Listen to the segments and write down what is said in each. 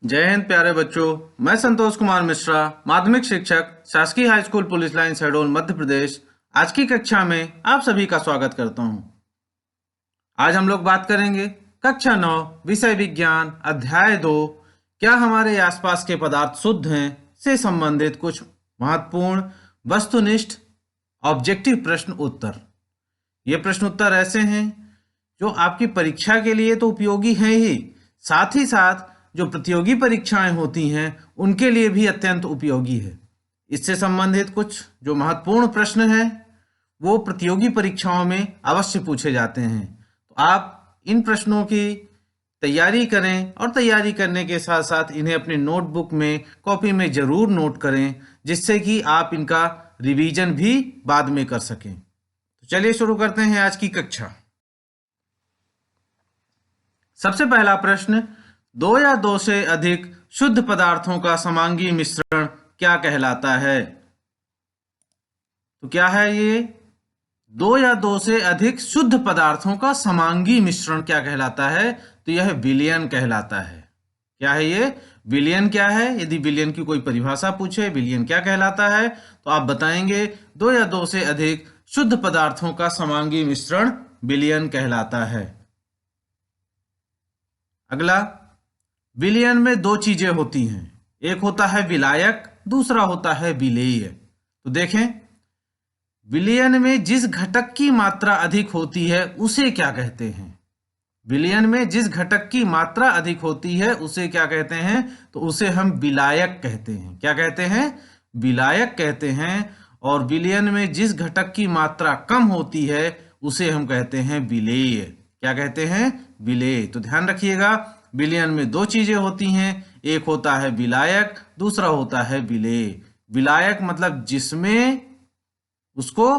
जय हिंद प्यारे बच्चों। मैं संतोष कुमार मिश्रा, माध्यमिक शिक्षक, शासकीय high school police line Shahdol Madhya Pradesh. आज की कक्षा में आप सभी का स्वागत करता हूं। आज हम लोग बात करेंगे कक्षा 9 विषय विज्ञान अध्याय 2 क्या हमारे आसपास के पदार्थ शुद्ध हैं से संबंधित कुछ महत्वपूर्ण वस्तुनिष्ठ ऑब्जेक्टिव प्रश्न उत्तर। ये प्रश्न उत्तर ऐसे हैं जो आपकी परीक्षा के लिए तो उपयोगी हैं ही, साथ ही साथ जो प्रतियोगी परीक्षाएं होती हैं उनके लिए भी अत्यंत उपयोगी है। इससे संबंधित कुछ जो महत्वपूर्ण प्रश्न हैं वो प्रतियोगी परीक्षाओं में अवश्य पूछे जाते हैं। तो आप इन प्रश्नों की तैयारी करें और तैयारी करने के साथ साथ इन्हें अपने नोटबुक में कॉपी में जरूर नोट करें, जिससे कि आप इनका रिवीजन भी बाद में कर सकें। तो चलिए शुरू करते हैं आज की कक्षा। सबसे पहला प्रश्न, 2 या 2 से अधिक शुद्ध पदार्थों का समांगी मिश्रण क्या कहलाता है? तो क्या है ये? 2 या 2 से अधिक शुद्ध पदार्थों का समांगी मिश्रण क्या कहलाता है? तो यह विलयन कहलाता है। क्या है ये? विलयन क्या है? यदि विलयन की कोई परिभाषा पूछे विलयन क्या कहलाता है तो आप बताएंगे 2 या 2 से अधिक शुद्ध पदार्थों का समांगी मिश्रण विलयन कहलाता है। अगला, विलयन में 2 चीजें होती हैं, एक होता है विलायक, दूसरा होता है विलेय। तो देखें, विलयन में जिस घटक की मात्रा अधिक होती है उसे क्या कहते हैं? विलयन में जिस घटक की मात्रा अधिक होती है उसे क्या कहते हैं? तो उसे हम विलायक कहते हैं। क्या कहते हैं? विलायक कहते हैं। और विलयन में जिस घटक की मात्रा कम होती है उसे हम कहते हैं विलेय। क्या कहते हैं? विलेय। तो ध्यान रखिएगा, विलयन में 2 चीजें होती हैं, एक होता है विलायक, दूसरा होता है विलेय। विलायक मतलब जिसमें उसको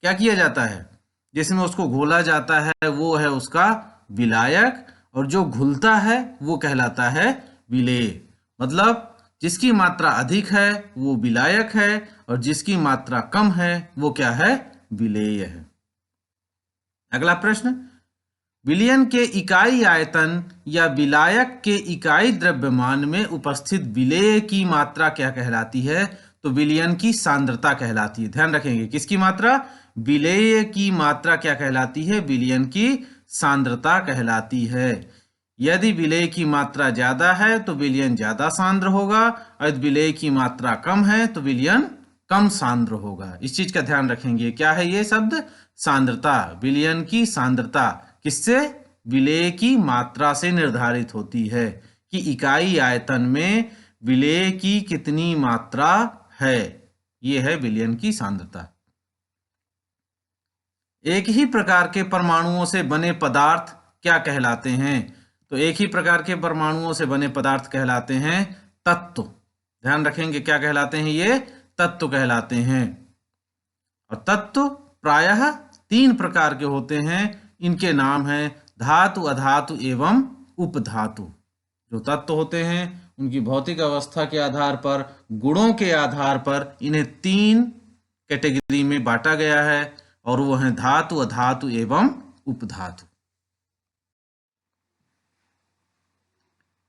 क्या किया जाता है, जिसमें उसको घोला जाता है वो है उसका विलायक, और जो घुलता है वो कहलाता है विलेय। मतलब जिसकी मात्रा अधिक है वो विलायक है और जिसकी मात्रा कम है वो क्या है? विलेय है। अगला प्रश्न, विलयन के इकाई आयतन या विलायक के इकाई द्रव्यमान में उपस्थित विलेय की मात्रा क्या कहलाती है? तो विलयन की सांद्रता कहलाती है। ध्यान रखेंगे, किसकी मात्रा? विलेय की मात्रा क्या कहलाती है? विलयन की सांद्रता कहलाती है। यदि विलेय की मात्रा ज्यादा है तो विलयन ज्यादा सांद्र होगा, और यदि विलेय की मात्रा कम है तो विलयन कम सांद्र होगा। इस चीज का ध्यान रखेंगे। क्या है ये शब्द? सांद्रता। विलयन की सांद्रता किससे? विलेय की मात्रा से निर्धारित होती है कि इकाई आयतन में विलेय की कितनी मात्रा है। यह है विलयन की सांद्रता। एक ही प्रकार के परमाणुओं से बने पदार्थ क्या कहलाते हैं? तो एक ही प्रकार के परमाणुओं से बने पदार्थ कहलाते हैं तत्व। ध्यान रखेंगे, क्या कहलाते हैं ये? तत्व कहलाते हैं। और तत्व प्रायः 3 प्रकार के होते हैं। इनके नाम हैं धातु, अधातु एवं उपधातु। जो तत्व होते हैं उनकी भौतिक अवस्था के आधार पर, गुणों के आधार पर इन्हें 3 कैटेगरी में बांटा गया है, और वो हैं धातु, अधातु एवं उपधातु।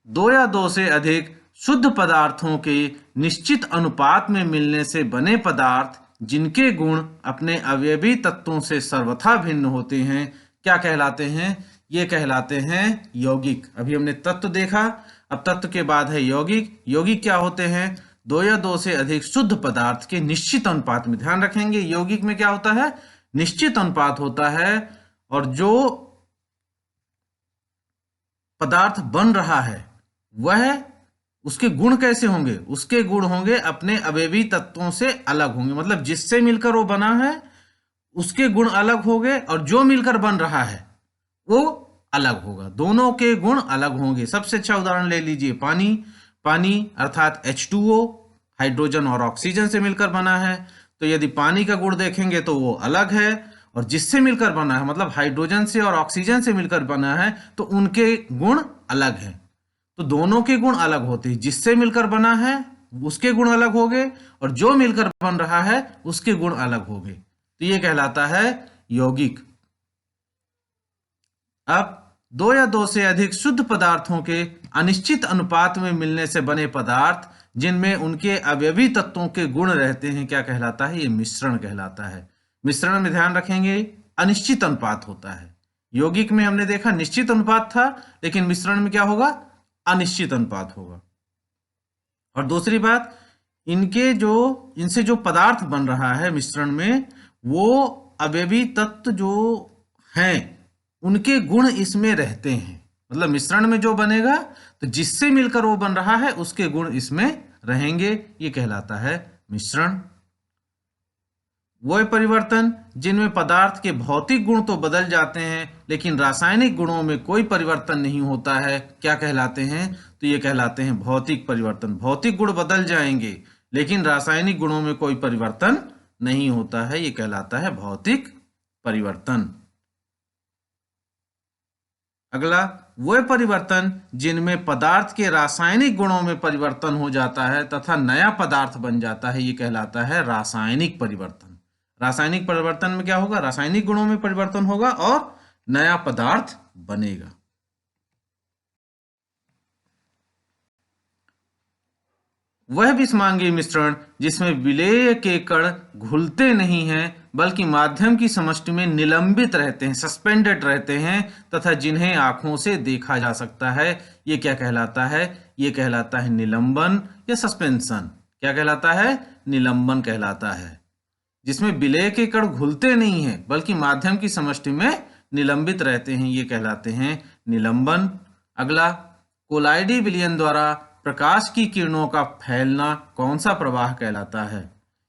2 या 2 से अधिक शुद्ध पदार्थों के निश्चित अनुपात में मिलने से बने पदार्थ जिनके गुण अपने अवयवी तत्वों से सर्वथा भिन्न होते हैं क्या कहलाते हैं? ये कहलाते हैं यौगिक। अभी हमने तत्व देखा, अब तत्व के बाद है यौगिक। यौगिक क्या होते हैं? 2 या 2 से अधिक शुद्ध पदार्थ के निश्चित अनुपात में। ध्यान रखेंगे, यौगिक में क्या होता है? निश्चित अनुपात होता है, और जो पदार्थ बन रहा है वह, उसके गुण कैसे होंगे? उसके गुण होंगे अपने अवयवी तत्वों से अलग होंगे। मतलब जिससे मिलकर वो बना है उसके गुण अलग होंगे, और जो मिलकर बन रहा है वो अलग होगा। दोनों के गुण अलग होंगे। सबसे अच्छा उदाहरण ले लीजिए पानी। पानी अर्थात H2O हाइड्रोजन और ऑक्सीजन से मिलकर बना है। तो यदि पानी का गुण देखेंगे तो वो अलग है, और जिससे मिलकर बना है मतलब हाइड्रोजन से और ऑक्सीजन से मिलकर बना है तो उनके गुण अलग हैं। तो दोनों के गुण अलग होते हैं। जिससे मिलकर बना है उसके गुण अलग हो गए, और जो मिलकर बन रहा है उसके गुण अलग हो गए। तो ये कहलाता है यौगिक। अब दो या दो से अधिक शुद्ध पदार्थों के अनिश्चित अनुपात में मिलने से बने पदार्थ जिनमें उनके अवयवी तत्वों के गुण रहते हैं क्या कहलाता है? ये मिश्रण कहलाता है। मिश्रण में ध्यान रखेंगे अनिश्चित अनुपात होता है। यौगिक में हमने देखा निश्चित अनुपात था, लेकिन मिश्रण में क्या होगा? अनिश्चित अनुपात होगा। और दूसरी बात, इनसे जो पदार्थ बन रहा है मिश्रण में, वो अवयवी तत्व जो हैं उनके गुण इसमें रहते हैं। मतलब मिश्रण में जो बनेगा तो जिससे मिलकर वो बन रहा है उसके गुण इसमें रहेंगे, ये कहलाता है मिश्रण। वह परिवर्तन जिनमें पदार्थ के भौतिक गुण तो बदल जाते हैं लेकिन रासायनिक गुणों में कोई परिवर्तन नहीं होता है, क्या कहलाते हैं? तो ये कहलाते हैं भौतिक परिवर्तन। भौतिक गुण बदल जाएंगे लेकिन रासायनिक गुणों में कोई परिवर्तन नहीं होता है, ये कहलाता है भौतिक परिवर्तन। अगला, वह परिवर्तन जिनमें पदार्थ के रासायनिक गुणों में परिवर्तन हो जाता है तथा नया पदार्थ बन जाता है, ये कहलाता है रासायनिक परिवर्तन। रासायनिक परिवर्तन में क्या होगा? रासायनिक गुणों में परिवर्तन होगा और नया पदार्थ बनेगा। वह विषमांगी मिश्रण जिसमें विलेय के कण घुलते नहीं हैं बल्कि माध्यम की समष्टि में निलंबित रहते हैं, सस्पेंडेड रहते हैं तथा जिन्हें आंखों से देखा जा सकता है, ये क्या कहलाता है? ये कहलाता है निलंबन या सस्पेंशन। क्या कहलाता है? निलंबन कहलाता है। जिसमें विलेय के कण घुलते नहीं हैं बल्कि माध्यम की समष्टि में निलंबित रहते हैं, ये कहलाते हैं निलंबन। अगला, कोलाइडी विलयन द्वारा प्रकाश की किरणों का फैलना कौन सा प्रवाह कहलाता है?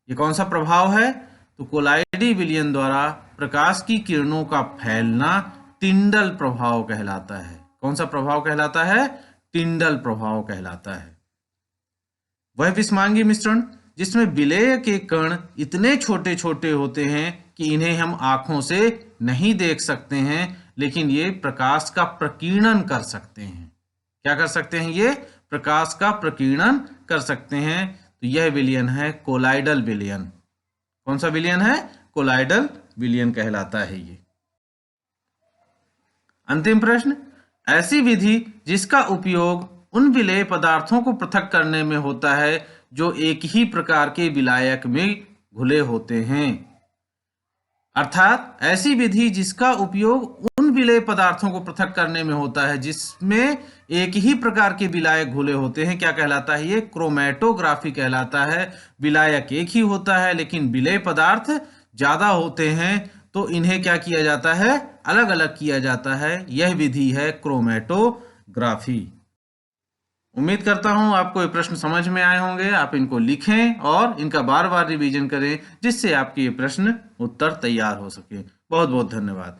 ये कौन सा प्रभाव है? तो कोलाइडी विलयन द्वारा प्रकाश की किरणों का फैलना टिंडल प्रभाव कहलाता है। कौन सा प्रभाव कहलाता है? टिंडल प्रभाव कहलाता है। वह विषमांगी मिश्रण जिसमें विलेय के कण इतने छोटे छोटे होते हैं कि इन्हें हम आंखों से नहीं देख सकते हैं लेकिन ये प्रकाश का प्रकीर्णन कर सकते हैं। क्या कर सकते हैं? ये प्रकाश का प्रकीर्णन कर सकते हैं। तो यह विलयन है कोलाइडल विलयन। कौन सा विलयन है? कोलाइडल विलयन कहलाता है ये। अंतिम प्रश्न, ऐसी विधि जिसका उपयोग उन विलेय पदार्थों को पृथक करने में होता है जो एक ही प्रकार के विलायक में घुले होते हैं। अर्थात ऐसी विधि जिसका उपयोग उन विलेय पदार्थों को पृथक करने में होता है जिसमें एक ही प्रकार के विलायक घुले होते हैं, क्या कहलाता है? ये क्रोमैटोग्राफी कहलाता है। विलायक एक ही होता है लेकिन विलेय पदार्थ ज्यादा होते हैं तो इन्हें क्या किया जाता है? अलग अलग किया जाता है। यह विधि है क्रोमैटोग्राफी। उम्मीद करता हूं आपको ये प्रश्न समझ में आए होंगे। आप इनको लिखें और इनका बार बार रिवीजन करें जिससे आपके ये प्रश्न उत्तर तैयार हो सके। बहुत बहुत धन्यवाद।